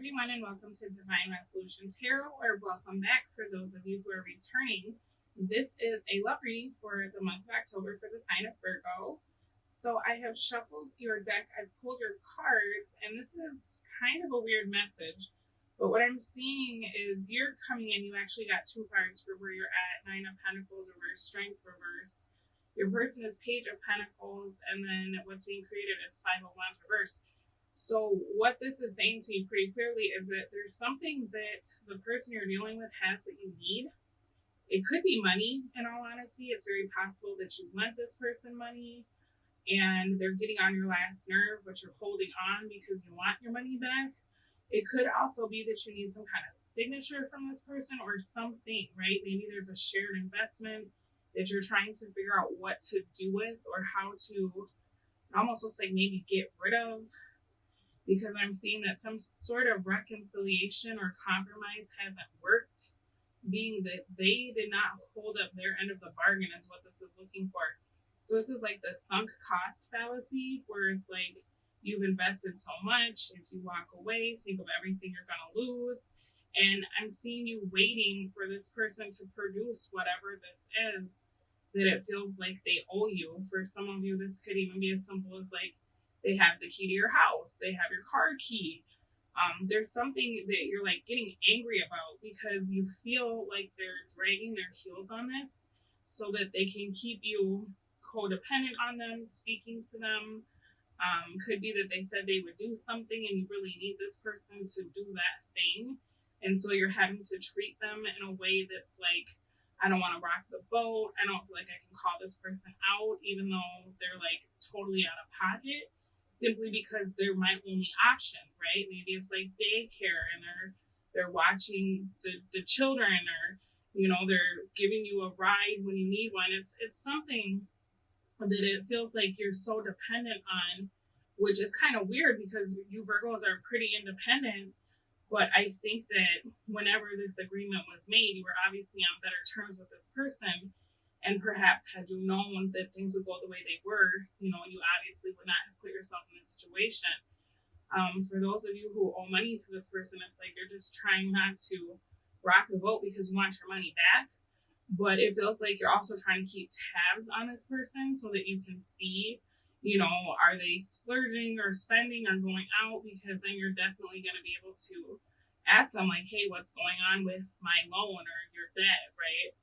everyone, and welcome to Divine Resolution Tarot, or welcome back for those of you who are returning. This is a love reading for the month of October for the sign of Virgo. So I have shuffled your deck, I've pulled your cards, and this is kind of a weird message. But what I'm seeing is you're coming in, you actually got two cards for where you're at: Nine of Pentacles reverse, Strength reverse. Your person is Page of Pentacles, and then what's being created is Five of Wands reverse. So what this is saying to me pretty clearly is that there's something that the person you're dealing with has that you need. It could be money, in all honesty. It's very possible that you lent this person money and they're getting on your last nerve, but you're holding on because you want your money back. It could also be that you need some kind of signature from this person or something, right? Maybe there's a shared investment that you're trying to figure out what to do with or how to, it almost looks like maybe get rid of, because I'm seeing that some sort of reconciliation or compromise hasn't worked, being that they did not hold up their end of the bargain is what this is looking for. So this is like the sunk cost fallacy, where it's like you've invested so much, if you walk away, think of everything you're going to lose. And I'm seeing you waiting for this person to produce whatever this is that it feels like they owe you. For some of you, this could even be as simple as like they have the key to your house, they have your car key. There's something that you're like getting angry about because you feel like they're dragging their heels on this so that they can keep you codependent on them, speaking to them. Could be that they said they would do something and you really need this person to do that thing. And so you're having to treat them in a way that's like, I don't want to rock the boat. I don't feel like I can call this person out, even though they're like totally out of pocket, simply because they're my only option, right? Maybe it's like daycare and they're watching the children, or they're giving you a ride when you need one. It's something that it feels like you're so dependent on, which is kind of weird because you Virgos are pretty independent. But I think that whenever this agreement was made, you were obviously on better terms with this person. And perhaps had you known that things would go the way they were, you obviously would not have put yourself in this situation. For those of you who owe money to this person, it's like you're just trying not to rock the boat because you want your money back. But it feels like you're also trying to keep tabs on this person so that you can see, are they splurging or spending or going out? Because then you're definitely going to be able to ask them, like, hey, what's going on with my loan or your debt, right?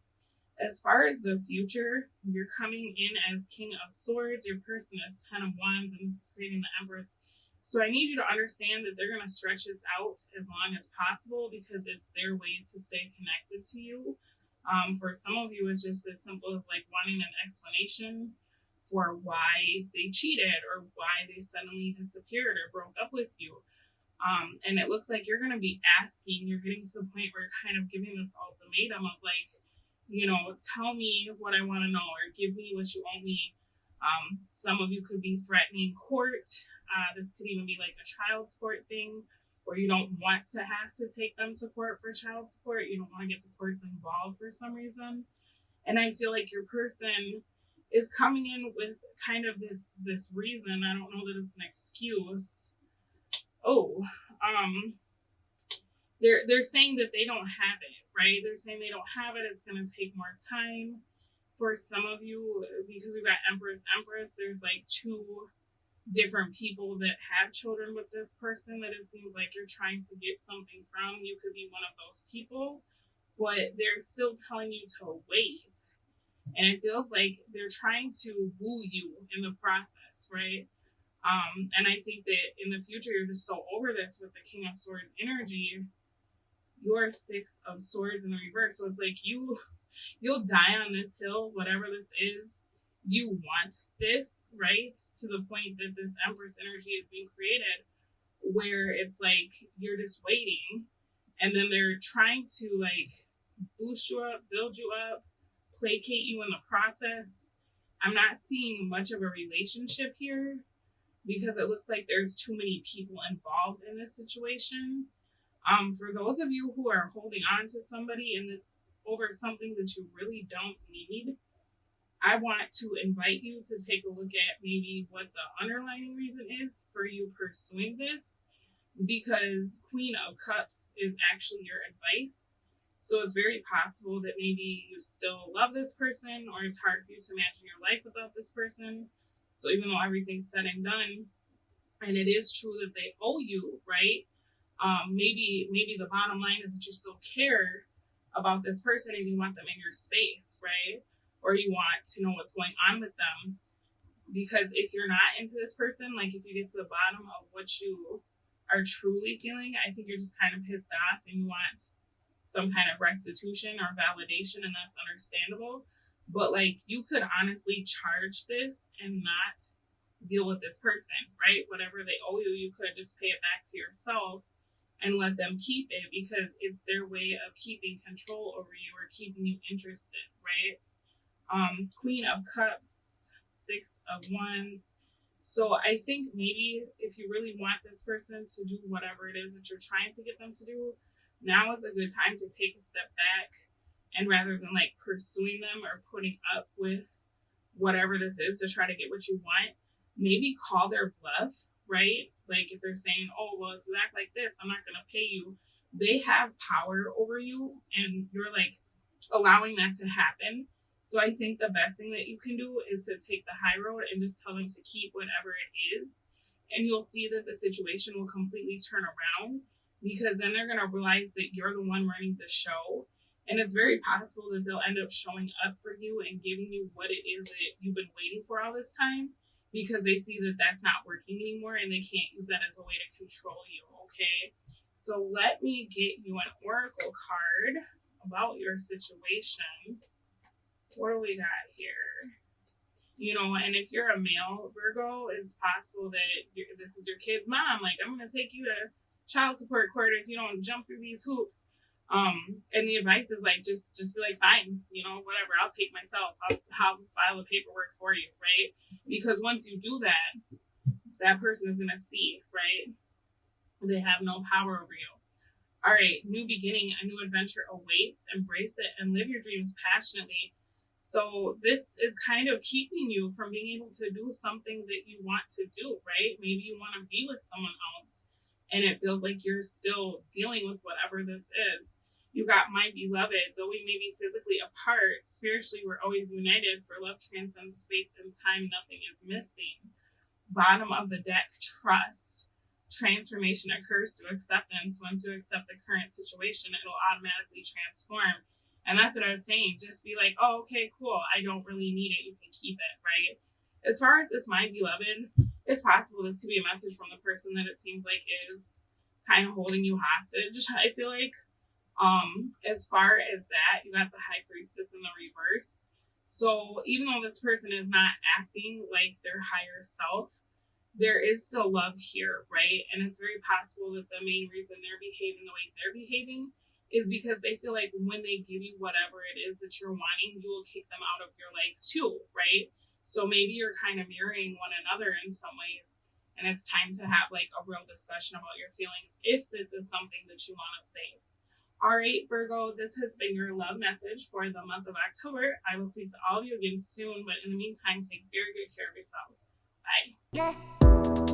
As far as the future, you're coming in as King of Swords. Your person is Ten of Wands, and this is creating the Empress. So I need you to understand that they're going to stretch this out as long as possible because it's their way to stay connected to you. For some of you, it's just as simple as like wanting an explanation for why they cheated or why they suddenly disappeared or broke up with you. And it looks like you're going to be asking, you're getting to the point where you're kind of giving this ultimatum of like, tell me what I want to know or give me what you owe me. Some of you could be threatening court. This could even be like a child support thing where you don't want to have to take them to court for child support. You don't want to get the courts involved for some reason. And I feel like your person is coming in with kind of this reason. I don't know that it's an excuse. They're saying that they don't have it, right? They're saying they don't have it. It's going to take more time. For some of you, because we've got Empress, there's like two different people that have children with this person that it seems like you're trying to get something from. You could be one of those people, but they're still telling you to wait. And it feels like they're trying to woo you in the process, right? And I think that in the future, you're just so over this with the King of Swords energy. You're Six of Swords in the reverse. So it's like you'll die on this hill, whatever this is. You want this, right? To the point that this Empress energy is being created, where it's like you're just waiting, and then they're trying to like boost you up, build you up, placate you in the process. I'm not seeing much of a relationship here because it looks like there's too many people involved in this situation. For those of you who are holding on to somebody and it's over something that you really don't need, I want to invite you to take a look at maybe what the underlying reason is for you pursuing this, because Queen of Cups is actually your advice. So it's very possible that maybe you still love this person, or it's hard for you to imagine your life without this person. So even though everything's said and done, and it is true that they owe you, right? Maybe the bottom line is that you still care about this person and you want them in your space, right? Or you want to know what's going on with them. Because if you're not into this person, like if you get to the bottom of what you are truly feeling, I think you're just kind of pissed off and you want some kind of restitution or validation, and that's understandable. But like, you could honestly charge this and not deal with this person, right? Whatever they owe you, you could just pay it back to yourself and let them keep it, because it's their way of keeping control over you or keeping you interested, right? Queen of Cups, Six of Wands. So I think maybe if you really want this person to do whatever it is that you're trying to get them to do, now is a good time to take a step back, and rather than like pursuing them or putting up with whatever this is to try to get what you want, maybe call their bluff, right? Like if they're saying, oh, well, if you act like this, I'm not going to pay you. They have power over you and you're like allowing that to happen. So I think the best thing that you can do is to take the high road and just tell them to keep whatever it is. And you'll see that the situation will completely turn around, because then they're going to realize that you're the one running the show. And it's very possible that they'll end up showing up for you and giving you what it is that you've been waiting for all this time, because they see that that's not working anymore and they can't use that as a way to control you, okay? So let me get you an oracle card about your situation. What do we got here? You know, and if you're a male Virgo, it's possible that this is your kid's mom. Like, I'm going to take you to child support court if you don't jump through these hoops. And the advice is like, just be like, fine, you know, whatever, I'll take myself. I'll file the paperwork for you, right? Because once you do that, that person is going to see, right? They have no power over you. All right, new beginning, a new adventure awaits. Embrace it and live your dreams passionately. So this is kind of keeping you from being able to do something that you want to do, right? Maybe you want to be with someone else and it feels like you're still dealing with whatever this is. You got my beloved, though we may be physically apart, spiritually we're always united, for love transcends space and time, nothing is missing. Bottom of the deck, trust. Transformation occurs through acceptance. Once you accept the current situation, it'll automatically transform. And that's what I was saying. Just be like, oh, okay, cool. I don't really need it. You can keep it, right? As far as this my beloved, it's possible this could be a message from the person that it seems like is kind of holding you hostage. I feel like, as far as that, you got the High Priestess in the reverse. So even though this person is not acting like their higher self, there is still love here, right? And it's very possible that the main reason they're behaving the way they're behaving is because they feel like when they give you whatever it is that you're wanting, you will kick them out of your life too, right? So maybe you're kind of mirroring one another in some ways, and it's time to have like a real discussion about your feelings if this is something that you want to say. All right, Virgo, this has been your love message for the month of October. I will speak to all of you again soon, but in the meantime, take very good care of yourselves. Bye.